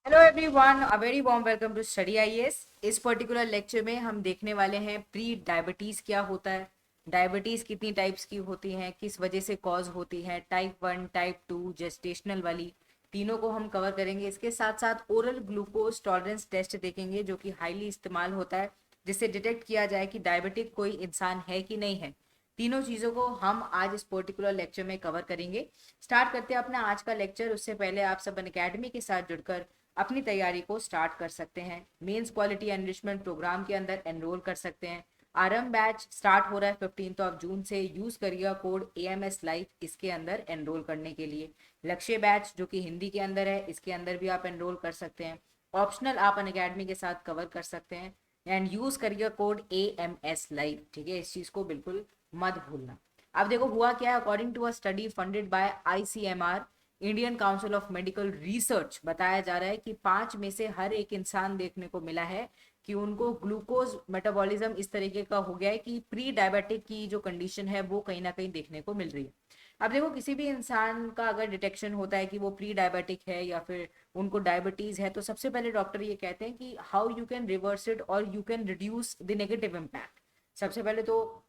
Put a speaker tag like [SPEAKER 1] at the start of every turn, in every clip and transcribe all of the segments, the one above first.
[SPEAKER 1] Hello everyone, a very warm welcome to Study IAS. इस particular lecture में हम देखने वाले हैं प्री डायबिटीज क्या होता है, डायबिटीज कितनी टाइप्स की होती हैं, किस वजह से कॉज होती है, टाइप 1 टाइप 2 जेस्टेशनल वाली, तीनों को हम कवर करेंगे। इसके साथ साथ ओरल ग्लूकोज टॉलरेंस टेस्ट देखेंगे जो कि हाईली इस्तेमाल होता है जिससे डिटेक्ट किया जाए कि डायबिटिक कोई इंसान है कि नहीं है। तीनों चीज़ों को हम आज इस पर्टिकुलर लेक्चर में कवर करेंगे। स्टार्ट करते हैं अपना आज का लेक्चर। उससे पहले आप सब अकेडमी के साथ जुड़कर अपनी तैयारी को स्टार्ट कर सकते हैं। मेंस क्वालिटी एनरिचमेंट प्रोग्राम के अंदर एनरोल कर सकते हैं। आरएम बैच स्टार्ट हो रहा है 15 जून से। यूज करिएगा कोड AMS लाइफ इसके अंदर एनरोल करने के लिए। लक्ष्य बैच जो कि हिंदी के अंदर है, इसके अंदर भी आप एनरोल कर सकते हैं। ऑप्शनल आप अकेडमी के साथ कवर कर सकते हैं एंड यूज करिएगा कोड AMS लाइव। ठीक है, इस चीज को बिल्कुल मत भूलना। अब देखो हुआ क्या है। According to a study funded by ICMR, Indian Council of Medical Research, बताया जा रहा है कि 5 में से हर एक इंसान देखने को मिला है कि उनको ग्लूकोज मेटाबॉलिज्म इस तरीके का हो गया है कि प्री डायबिटिक की जो कंडीशन है वो कहीं ना कहीं देखने को मिल रही है। अब देखो किसी भी इंसान का अगर डिटेक्शन होता है कि वो प्री डायबिटिक है या फिर उनको डायबिटीज है, तो सबसे पहले डॉक्टर ये कहते हैं कि how you can reverse it और you can reduce the negative impact. सबसे पहले तो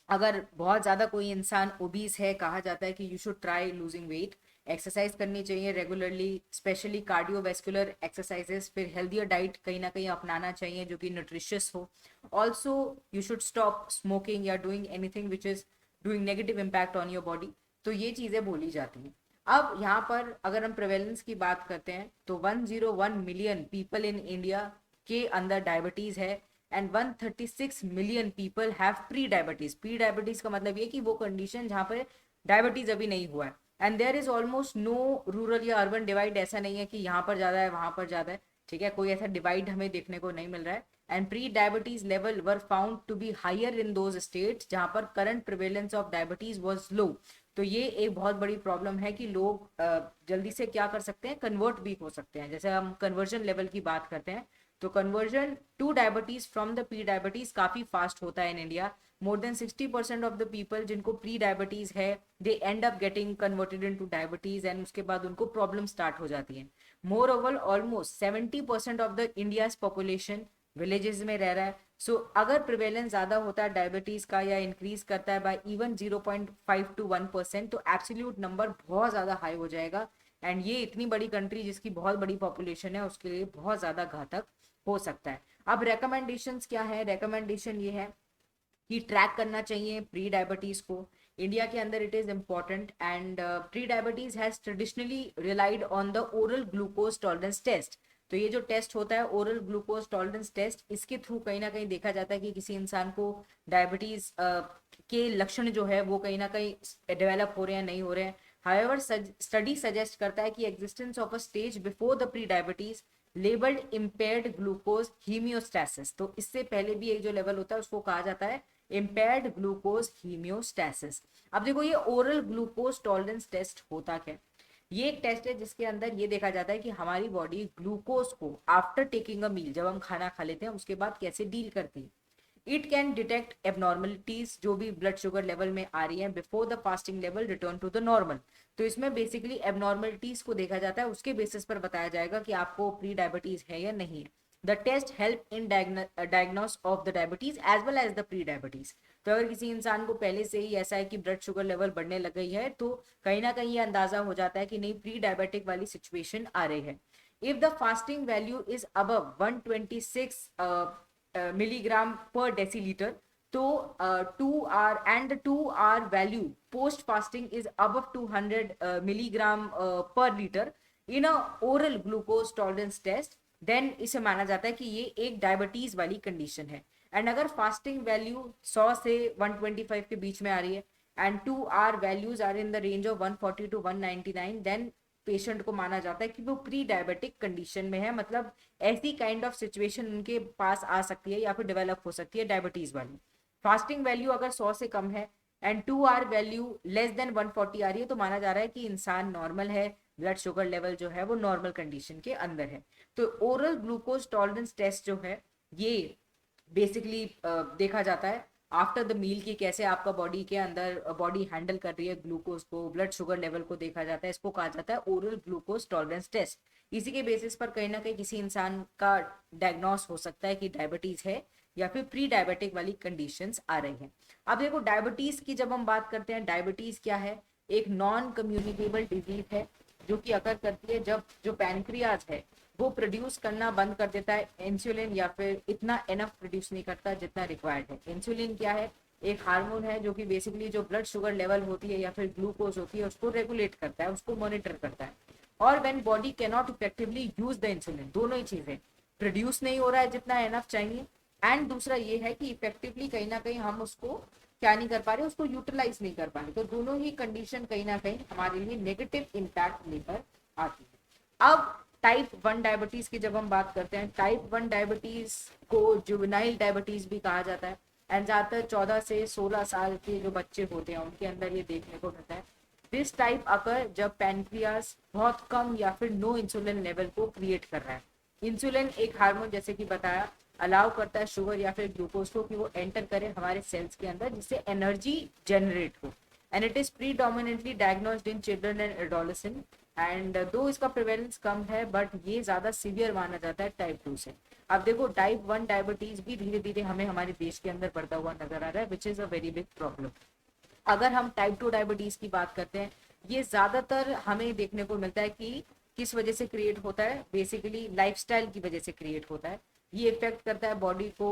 [SPEAKER 1] अगर बहुत ज़्यादा कोई इंसान ओबीस है, कहा जाता है कि you should try losing weight. Exercise करनी चाहिए रेगुलरली, स्पेशली कार्डियोवेस्कुलर एक्सरसाइजेस। फिर हेल्दियर डाइट कहीं ना कहीं अपनाना चाहिए जो कि न्यूट्रिशियस हो। Also you should stop smoking या doing anything which is doing negative impact on your body. तो ये चीज़ें बोली जाती हैं। अब यहाँ पर अगर हम प्रेवेलेंस की बात करते हैं तो 101 मिलियन पीपल इन इंडिया के अंदर डायबिटीज़ है and 136 million people have pre diabetes. Pre diabetes का मतलब ये कि वो कंडीशन जहाँ पर डायबिटीज अभी नहीं हुआ है। And there is almost no rural या अर्बन डिवाइड। ऐसा नहीं है कि यहाँ पर ज़्यादा है वहाँ पर ज़्यादा है। ठीक है, कोई ऐसा डिवाइड हमें देखने को नहीं मिल रहा है। And pre diabetes level were found to be higher in those states जहाँ पर current prevalence of diabetes was low. तो ये एक बहुत बड़ी प्रॉब्लम है कि लोग जल्दी से क्या कर सकते हैं, कन्वर्ट भी हो सकते हैं। जैसे हम कन्वर्जन लेवल की बात करते हैं तो conversion to diabetes from the pre diabetes काफी फास्ट होता है in India. More than 60% of the people जिनको प्री डायबिटीज है they end up getting converted in to diabetes and उसके बाद उनको प्रॉब्लम स्टार्ट हो जाती है। More over almost 70% of the India population villages में रह रहा है। सो अगर प्रिवेलेंस ज्यादा होता है डायबिटीज का या इंक्रीज करता है बाय इवन 0.5 to 1%, तो एब्सोल्यूट नंबर बहुत ज्यादा हाई हो जाएगा। एंड ये इतनी बड़ी कंट्री जिसकी बहुत बड़ी पॉपुलेशन है उसके लिए बहुत ज्यादा घातक हो सकता है। अब रिकमेंडेशंस क्या है। रिकमेंडेशन ये है कि ट्रैक करना चाहिए प्री डायबिटीज को। इंडिया के अंदर it is important and pre diabetes has traditionally relied on the oral glucose tolerance test. तो ये जो टेस्ट होता है ओरल ग्लूकोज टॉलरेंस टेस्ट, इसके थ्रू कहीं ना कहीं देखा जाता है कि किसी इंसान को डायबिटीज के लक्षण जो है वो कहीं ना कहीं डेवलप हो रहे हैं नहीं हो रहे हैं। हाउएवर स्टडी सजेस्ट करता है कि existence of a stage before the pre diabetes labelled impaired glucose homeostasis. तो इससे पहले भी एक जो लेवल होता है उसको कहा जाता है इम्पेयर्ड ग्लूकोज हीमियोस्टैसिस। अब देखो ये ओरल ग्लूकोज टॉलरेंस टेस्ट होता क्या है। ये एक टेस्ट है जिसके अंदर ये देखा जाता है कि हमारी बॉडी ग्लूकोज को आफ्टर टेकिंग अ मील, जब हम खाना खा लेते हैं उसके बाद कैसे डील करती है। इट कैन डिटेक्ट एबनॉर्मलिटीज जो भी ब्लड शुगर लेवल में आ रही है before the fasting level return to the normal. तो इसमें बेसिकली एबनॉर्मलिटीज को देखा जाता है, उसके बेसिस पर बताया जाएगा कि आपको प्री डायबिटीज है या नहीं है। The test help in diagnose of the diabetes as well as the pre diabetes. तो अगर किसी इंसान को पहले से ही ऐसा है कि ब्लड शुगर लेवल बढ़ने लग गई है तो कहीं ना कहीं ये अंदाजा हो जाता है कि नहीं प्री डायबिटिक वाली सिचुएशन आ रही है। If the fasting value is above 126 milligram per decilitre, तो 2 R and 2 are value post fasting is above 200 milligram per litre in a oral glucose tolerance test, then इसे माना जाता है कि ये एक डायबिटीज वाली कंडीशन है। एंड अगर फास्टिंग वैल्यू 100 से 125 के बीच में आ रही है and 2 hour values are in the range of 140 to 199, then patient को माना जाता है कि वो प्री डायबिटिक कंडीशन में है। मतलब ऐसी काइंड ऑफ सिचुएशन उनके पास आ सकती है या फिर डेवलप हो सकती है डायबिटीज वाली। फास्टिंग वैल्यू अगर 100 से कम है and 2 are value less than 140 आ रही है तो माना जा रहा है कि इंसान नॉर्मल है, ब्लड शुगर लेवल जो है वो नॉर्मल कंडीशन के अंदर है। तो ओरल ग्लूकोज टॉलरेंस टेस्ट जो है ये बेसिकली देखा जाता है आफ्टर द मील की कैसे आपका बॉडी के अंदर बॉडी हैंडल कर रही है ग्लूकोज को, ब्लड शुगर लेवल को देखा जाता है, इसको कहा जाता है ओरल ग्लूकोज टॉलरेंस टेस्ट। इसी के बेसिस पर कहीं ना कहीं किसी इंसान का डायग्नोस हो सकता है कि डायबिटीज है या फिर प्री डायबिटिक वाली कंडीशंस आ रही हैं। अब देखो डायबिटीज की जब हम बात करते हैं, डायबिटीज क्या है, एक नॉन कम्युनिकेबल डिजीज है जो कि अकर करती है जब जो पैनक्रियाज है वो प्रोड्यूस करना बंद कर देता है इंसुलिन, या फिर इतना एनफ प्रोड्यूस नहीं करता जितना रिक्वायर्ड है। इंसुलिन क्या है, एक हार्मोन है जो कि बेसिकली जो ब्लड शुगर लेवल होती है या फिर ग्लूकोज होती है उसको रेगुलेट करता है, उसको मॉनिटर करता है। और when body can not effectively use the insulin, दोनों ही चीजें, प्रोड्यूस नहीं हो रहा है जितना एनफ चाहिए, एंड दूसरा ये है कि इफेक्टिवली कहीं ना कहीं हम उसको क्या नहीं कर पा रहे, उसको यूटिलाइज नहीं कर पा रहे। तो दोनों ही कंडीशन कहीं ना कहीं हमारे लिए नेगेटिव इम्पैक्ट लेकर आती है। अब टाइप 1 डायबिटीज की जब हम बात करते हैं, टाइप 1 डायबिटीज को जुवेनाइल डायबिटीज भी कहा जाता है, एंड ज़्यादातर 14 से 16 साल के जो बच्चे होते हैं उनके अंदर ये देखने को मिलता है। दिस टाइप अकर जब पैनक्रियास बहुत कम या फिर नो इंसुलिन लेवल को क्रिएट कर रहा है। इंसुलिन एक हार्मोन जैसे कि बताया अलाउ करता है शुगर या फिर ग्लूकोज को कि वो एंटर करे हमारे सेल्स के अंदर जिससे एनर्जी जनरेट हो, and it is predominantly diagnosed in children and adolescent, and दो इसका प्रिवेलेंस कम है बट ये ज्यादा सीवियर माना जाता है टाइप 2 से। अब देखो टाइप 1 डायबिटीज भी धीरे धीरे हमें हमारे देश के अंदर बढ़ता हुआ नजर आ रहा है, which is a very big problem. अगर हम टाइप 2 डायबिटीज की बात करते हैं, ये ज्यादातर हमें देखने को मिलता है कि किस वजह से क्रिएट होता है, बेसिकली लाइफस्टाइल की वजह से क्रिएट होता है। ये इफेक्ट करता है बॉडी को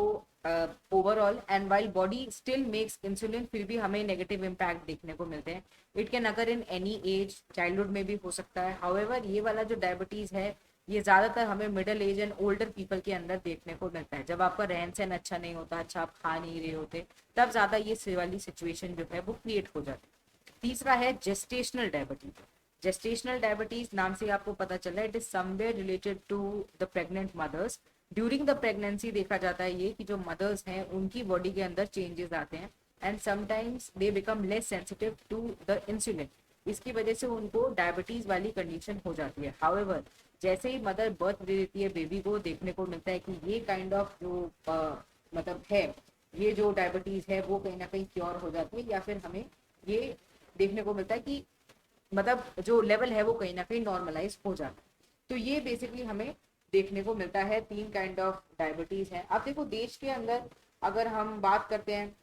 [SPEAKER 1] overall, and while body still makes insulin, फिर भी हमें नेगेटिव इम्पैक्ट देखने को मिलते हैं। इट कैन अगर इन एनी एज, चाइल्डहुड में भी हो सकता है। हाउएवर ये वाला जो डायबिटीज है ये ज्यादातर हमें middle age and older people के अंदर देखने को मिलता है। जब आपका रहन सहन अच्छा नहीं होता, अच्छा आप खा नहीं रहे होते, तब ज्यादा ये वाली सिचुएशन जो है वो क्रिएट हो जाती है। तीसरा है जेस्टेशनल डायबिटीज। जेस्टेशनल डायबिटीज नाम से आपको पता चल रहा है, it is somewhere related to the pregnant mothers. During the pregnancy देखा जाता है ये कि जो मदर्स हैं उनकी बॉडी के अंदर चेंजेस आते हैं, and sometimes they become less sensitive to the insulin. इसकी वजह से उनको डायबिटीज वाली कंडीशन हो जाती है। हाउएवर जैसे ही मदर बर्थ दे देती है बेबी को, देखने को मिलता है कि ये काइंड ऑफ जो मतलब है, ये जो डायबिटीज है वो कहीं ना कहीं क्योर हो जाती है, या फिर हमें ये देखने को मिलता है कि मतलब जो लेवल है वो कहीं ना कहीं नॉर्मलाइज हो जाता है। तो ये बेसिकली हमें देखने को मिलता है, 3 काइंड ऑफ डायबिटीज है। अब देखो देश के अंदर अगर हम बात करते हैं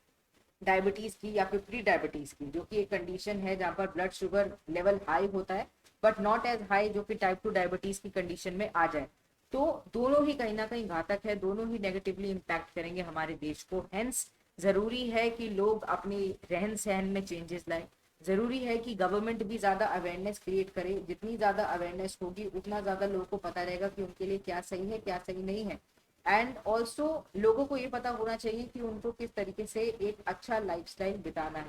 [SPEAKER 1] डायबिटीज की या फिर प्री डायबिटीज की, जो कि एक कंडीशन है जहाँ पर ब्लड शुगर लेवल हाई होता है बट नॉट एज हाई जो कि टाइप 2 डायबिटीज की कंडीशन में आ जाए, तो दोनों ही कहीं ना कहीं घातक है, दोनों ही नेगेटिवली इम्पैक्ट करेंगे हमारे देश को। हेंस जरूरी है कि लोग अपने रहन सहन में चेंजेस लाए। जरूरी है कि गवर्नमेंट भी ज्यादा अवेयरनेस क्रिएट करे, जितनी ज्यादा अवेयरनेस होगी उतना ज्यादा लोगों को पता रहेगा कि उनके लिए क्या सही है क्या सही नहीं है। एंड ऑल्सो लोगों को ये पता होना चाहिए कि उनको किस तरीके से एक अच्छा लाइफस्टाइल बिताना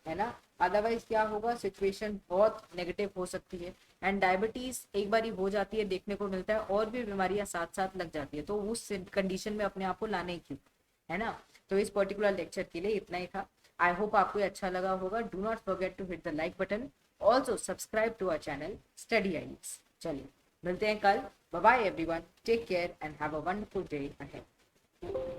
[SPEAKER 1] है ना। अदरवाइज क्या होगा, सिचुएशन बहुत नेगेटिव हो सकती है, एंड डायबिटीज एक बार हो जाती है देखने को मिलता है और भी बीमारियां साथ साथ लग जाती है, तो उस कंडीशन में अपने आप को लाने क्यों, है ना। तो इस पर्टिकुलर लेक्चर के लिए इतना ही था। आई होप आपको ये अच्छा लगा होगा। Do not forget to hit the like button, also subscribe to our channel Study IAS. चलिए मिलते हैं कल। Bye bye everyone, take care and have a wonderful day ahead.